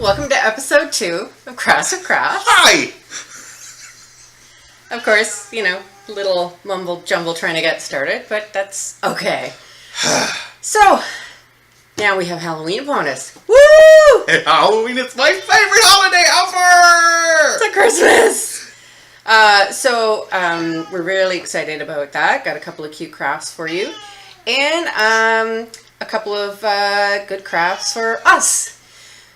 welcome to episode 2 of Crafts of Crafts. Hi! Of course, little mumble jumble trying to get started, but that's okay. So, now we have Halloween upon us. Woo! Halloween is my favorite holiday ever! It's Christmas! We're really excited about that. Got a couple of cute crafts for you. And a couple of good crafts for us.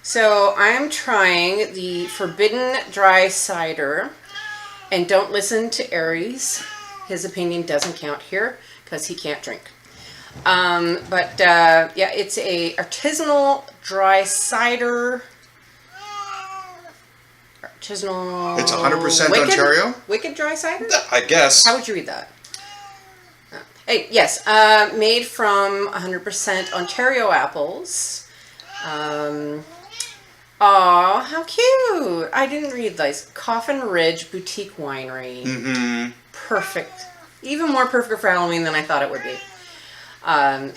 So I'm trying the Forbidden Dry Cider. And don't listen to Aries. His opinion doesn't count here because he can't drink. It's a artisanal dry cider. Artisanal. It's 100% Ontario? Wicked dry cider? I guess. How would you read that? Yes, made from 100% Ontario apples. Aw, how cute! I didn't read this. Coffin Ridge Boutique Winery. Mm-hmm. Perfect. Even more perfect for Halloween than I thought it would be.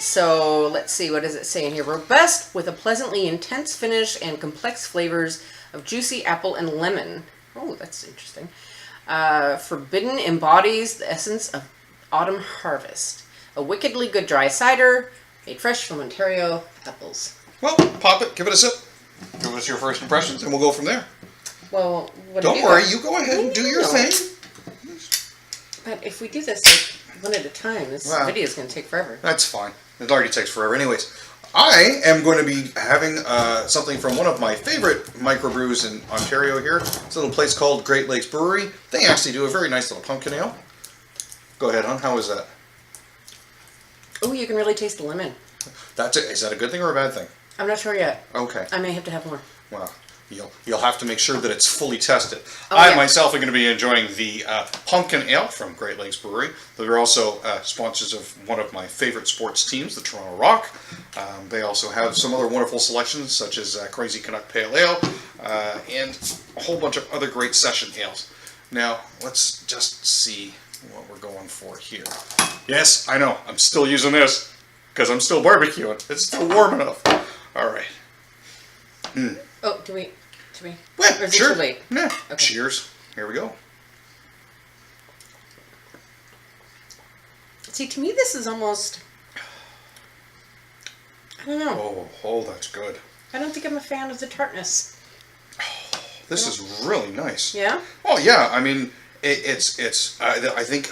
So let's see, what does it say in here? Robust with a pleasantly intense finish and complex flavors of juicy apple and lemon. Oh, that's interesting. Forbidden embodies the essence of autumn harvest. A wickedly good dry cider made fresh from Ontario apples. Well, pop it, give it a sip. Give us your first impressions, and we'll go from there. Well, Don't worry, you go ahead and do your thing. But if we do this one at a time, this video is going to take forever. That's fine. It already takes forever. Anyways, I am going to be having something from one of my favorite microbrews in Ontario here. It's a little place called Great Lakes Brewery. They actually do a very nice little pumpkin ale. Go ahead, hon. How is that? Oh, you can really taste the lemon. That's it. Is that a good thing or a bad thing? I'm not sure yet. Okay. I may have to have more. Well, you'll have to make sure that it's fully tested. Oh, I myself am going to be enjoying the pumpkin ale from Great Lakes Brewery. They're also sponsors of one of my favorite sports teams, the Toronto Rock. They also have some other wonderful selections, such as Crazy Canuck Pale Ale and a whole bunch of other great session ales. Now, let's just see what we're going for here. Yes, I know. I'm still using this because I'm still barbecuing. It's still warm enough. All right. Oh, do we? Well, or is sure. it too late? Yeah. Okay. Cheers. Here we go. See, to me, this is almost. I don't know. Oh, that's good. I don't think I'm a fan of the tartness. This is really nice. Yeah. Oh yeah. I mean, it's. I think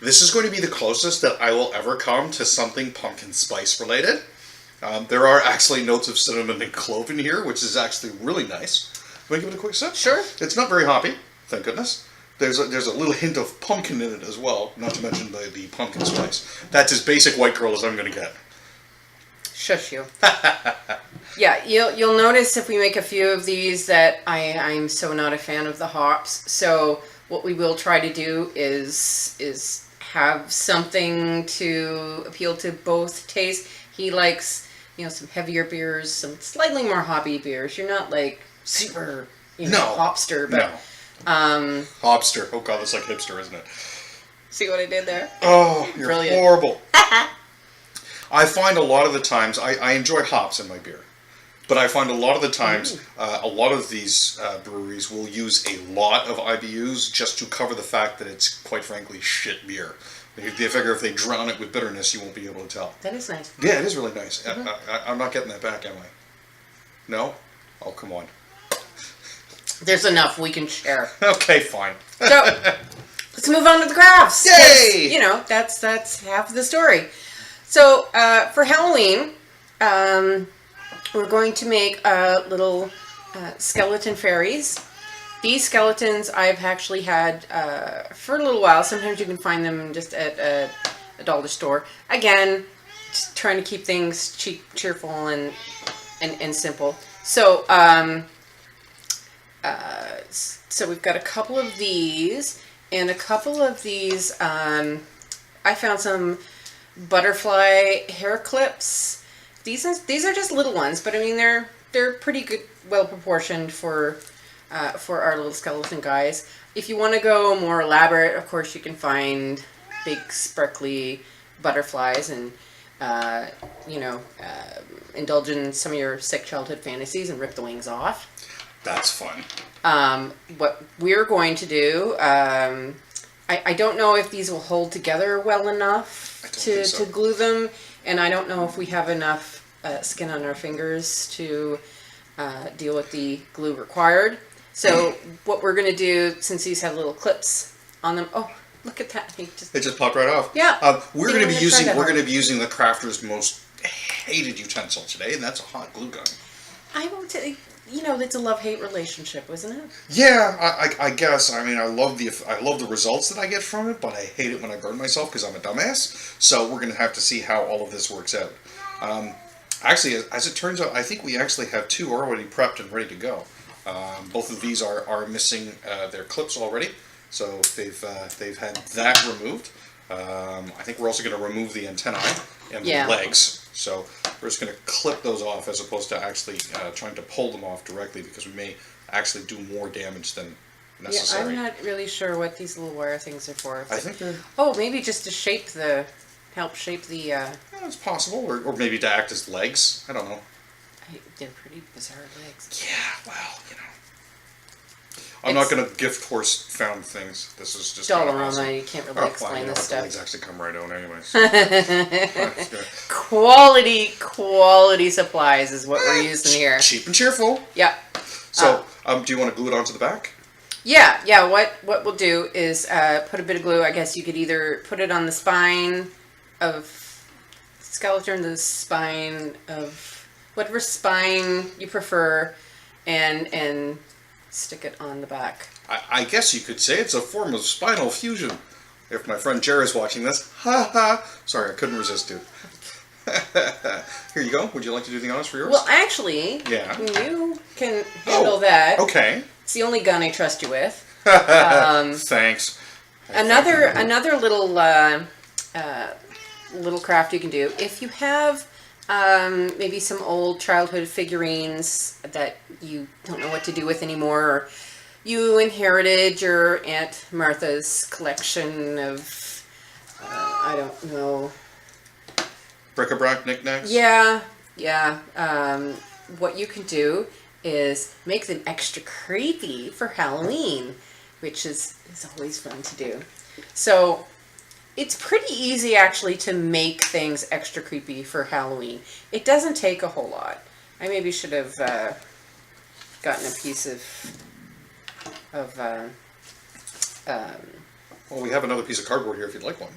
this is going to be the closest that I will ever come to something pumpkin spice related. There are actually notes of cinnamon and clove in here, which is actually really nice. Want to give it a quick sip? Sure. It's not very hoppy, thank goodness. There's a little hint of pumpkin in it as well, not to mention the pumpkin spice. That's as basic white girl as I'm going to get. Shush you. Yeah, you'll notice if we make a few of these that I'm so not a fan of the hops. So what we will try to do is have something to appeal to both tastes. He likes, some heavier beers, some slightly more hoppy beers. You're not like super, hopster, but no. Hopster. Oh god, that's like hipster, isn't it? See what I did there? Oh, you're Brilliant. Horrible. I find a lot of the times I enjoy hops in my beer, but I find a lot of the times a lot of these breweries will use a lot of IBUs just to cover the fact that it's quite frankly shit beer. They figure if they drown it with bitterness, you won't be able to tell. That is nice. Yeah, it is really nice. Mm-hmm. I'm not getting that back, am I? No? Oh, come on. There's enough we can share. Okay, fine. So, let's move on to the crafts. Yay! That's half of the story. So, for Halloween, we're going to make little skeleton fairies. These skeletons I've actually had for a little while. Sometimes you can find them just at a dollar store. Again, just trying to keep things cheap, cheerful, and simple. So, so we've got a couple of these, and a couple of these. I found some butterfly hair clips. These are just little ones, but I mean they're pretty good, well proportioned for our little skeleton guys. If you want to go more elaborate, of course, you can find big sparkly butterflies and you know, indulge in some of your sick childhood fantasies and rip the wings off. That's fun. What we're going to do, I don't know if these will hold together well enough to glue them, and I don't know if we have enough skin on our fingers to deal with the glue required. So what we're going to do, since these have little clips on them, oh, look at that! It just popped right off. Yeah. We're going to be using the crafter's most hated utensil today, and that's a hot glue gun. I won't tell you. You know, it's a love-hate relationship, isn't it? Yeah, I guess. I mean, I love the results that I get from it, but I hate it when I burn myself because I'm a dumbass. So we're going to have to see how all of this works out. Actually, as it turns out, I think we actually have two already prepped and ready to go. Both of these are missing their clips already, so they've had that removed. I think we're also going to remove the antennae and the legs. So we're just going to clip those off as opposed to actually trying to pull them off directly, because we may actually do more damage than necessary. Yeah, I'm not really sure what these little wire things are for. I think they're... Oh, maybe just to help shape the... Yeah, it's possible. Or maybe to act as legs. I don't know. They're pretty bizarre legs. Yeah, well, you know. I'm not going to gift horse found things. This is just Dollarama, awesome. You can't really explain this stuff. The legs actually come right out anyways. Quality supplies is what we're using here. Cheap and cheerful. Yeah. So, do you want to glue it onto the back? Yeah. What we'll do is put a bit of glue. I guess you could either put it on the spine of skeleton, the spine of whatever spine you prefer, and stick it on the back. I guess you could say it's a form of spinal fusion. If my friend Jerry's watching this, ha ha. Sorry, I couldn't resist, dude. Here you go. Would you like to do the honors for yours? Well, actually, yeah. You can handle that. Okay. It's the only gun I trust you with. Thanks. Another little little craft you can do, if you have maybe some old childhood figurines that you don't know what to do with anymore, or you inherited your Aunt Martha's collection of I don't know, bric-a-brac knickknacks? Yeah. What you can do is make them extra creepy for Halloween, which is always fun to do. So it's pretty easy actually to make things extra creepy for Halloween. It doesn't take a whole lot. I maybe should have gotten a piece of well, we have another piece of cardboard here if you'd like one.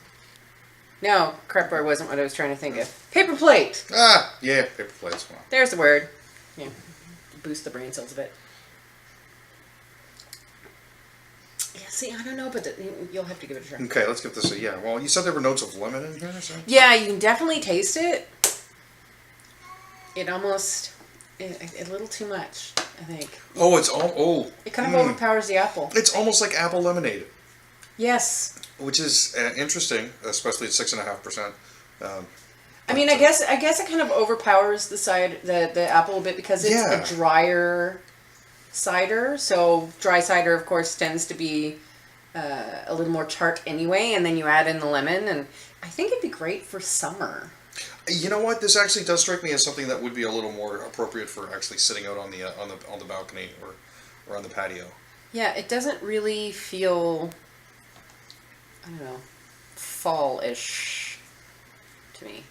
No, cardboard wasn't what I was trying to think of. Paper plate! Yeah, paper plates. Well. There's the word. Yeah, boost the brain cells a bit. Yeah, see, I don't know, but you'll have to give it a try. Okay, let's give this a yeah. Well, you said there were notes of lemon in here, so? Yeah, you can definitely taste it. It almost a little too much, I think. Oh, it's all It kind of overpowers the apple. It's almost like apple lemonade. Yes. Which is interesting, especially at 6.5%. I mean, I guess it kind of overpowers the apple a bit because it's a drier cider. So dry cider, of course, tends to be a little more tart anyway, and then you add in the lemon, and I think it'd be great for summer. You know what? This actually does strike me as something that would be a little more appropriate for actually sitting out on the balcony or on the patio. Yeah, it doesn't really feel, I don't know, fall-ish to me.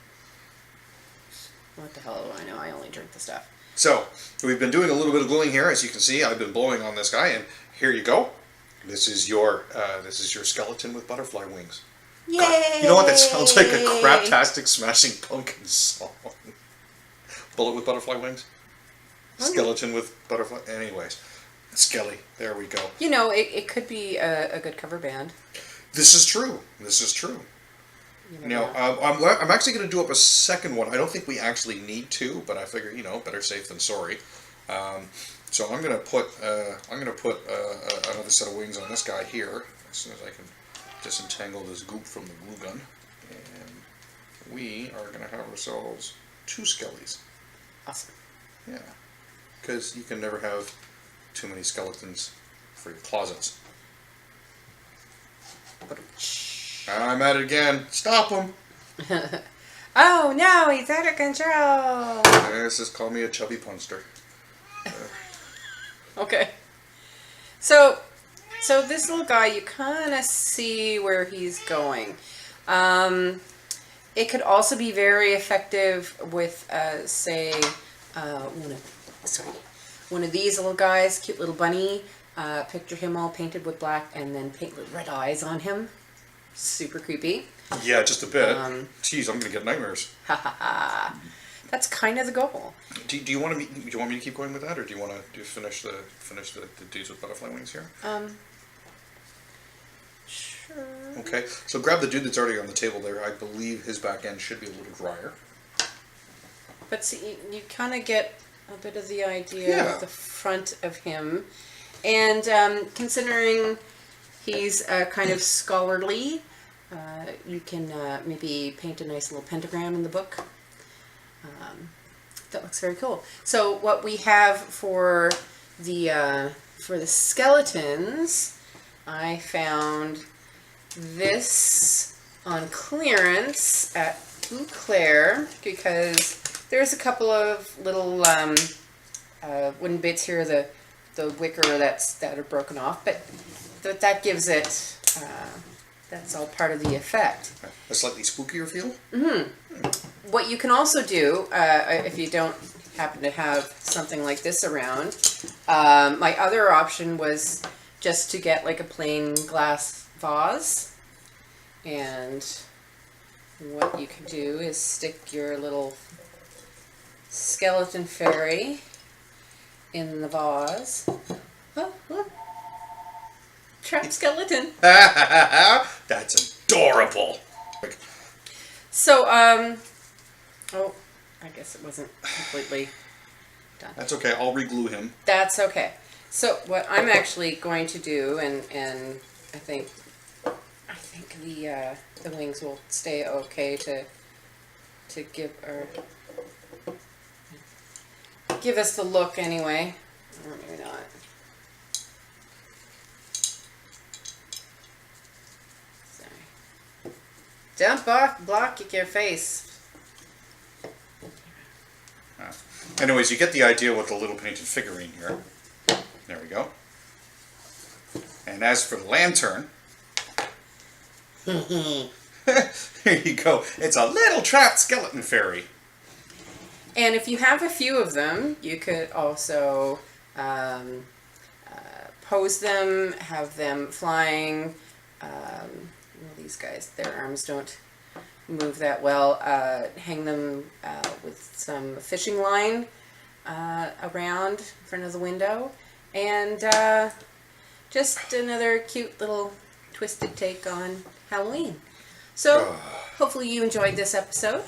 What the hell do I know? I only drink the stuff. So, we've been doing a little bit of gluing here. As you can see, I've been blowing on this guy, and here you go. This is your skeleton with butterfly wings. Yay! God, you know what? That sounds like a craptastic smashing pumpkin song. Bullet with butterfly wings? Skeleton with butterfly... Anyways. Skelly. There we go. You know, it could be a good cover band. This is true. You know, I'm actually going to do up a second one. I don't think we actually need to, but I figure, better safe than sorry. So I'm going to put another set of wings on this guy here as soon as I can disentangle this goop from the glue gun, and we are going to have ourselves 2 skellies. Awesome. Yeah, because you can never have too many skeletons for your closets. I'm at it again. Stop them. Oh no, he's out of control. Let's just call me a chubby punster. Okay. So this little guy, you kind of see where he's going. It could also be very effective with, say, one of these little guys, cute little bunny. Picture him all painted with black and then paint little red eyes on him. Super creepy. Yeah, just a bit. Jeez, I'm gonna get nightmares. Ha ha ha. That's kind of the goal. Do you want me to keep going with that, or do you want to finish the dudes with butterfly wings here? Sure. Okay, so grab the dude that's already on the table there. I believe his back end should be a little drier. But see, you kind of get a bit of the idea of the front of him. And considering he's kind of scholarly, you can maybe paint a nice little pentagram in the book. That looks very cool. So what we have for the skeletons, I found this on clearance at Eau Claire because there's a couple of little wooden bits here, the wicker that are broken off, but that gives it, that's all part of the effect. A slightly spookier feel? What you can also do, if you don't happen to have something like this around, my other option was just to get like a plain glass vase, and what you can do is stick your little skeleton fairy in the vase. Oh, look. Trapped skeleton. That's adorable. So, oh, I guess it wasn't completely done. That's okay. I'll re-glue him. That's okay. So what I'm actually going to do, and I think the wings will stay okay to give us the look anyway. Or maybe not. Sorry. Don't block your face. Anyways, you get the idea with the little painted figurine here. There we go. And as for the lantern, there you go. It's a little trapped skeleton fairy. And if you have a few of them, you could also pose them, have them flying. These guys, their arms don't move that well. Hang them with some fishing line around in front of the window. And just another cute little twisted take on Halloween. So hopefully you enjoyed this episode.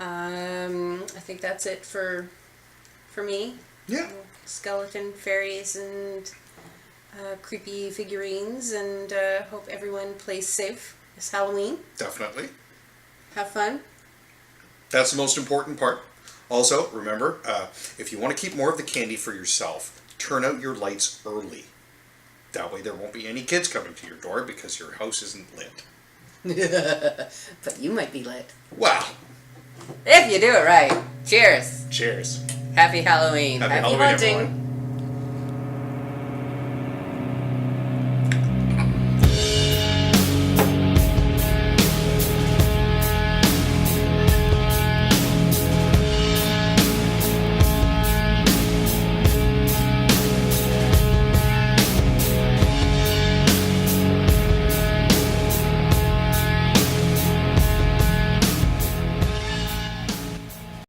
I think that's it for me. Yeah. Skeleton fairies and creepy figurines, and hope everyone plays safe this Halloween. Definitely. Have fun. That's the most important part. Also, remember, if you want to keep more of the candy for yourself, turn out your lights early. That way there won't be any kids coming to your door because your house isn't lit. But you might be lit. Wow. If you do it right. Cheers. Cheers. Happy Halloween. Happy Happy Halloween, hunting. everyone.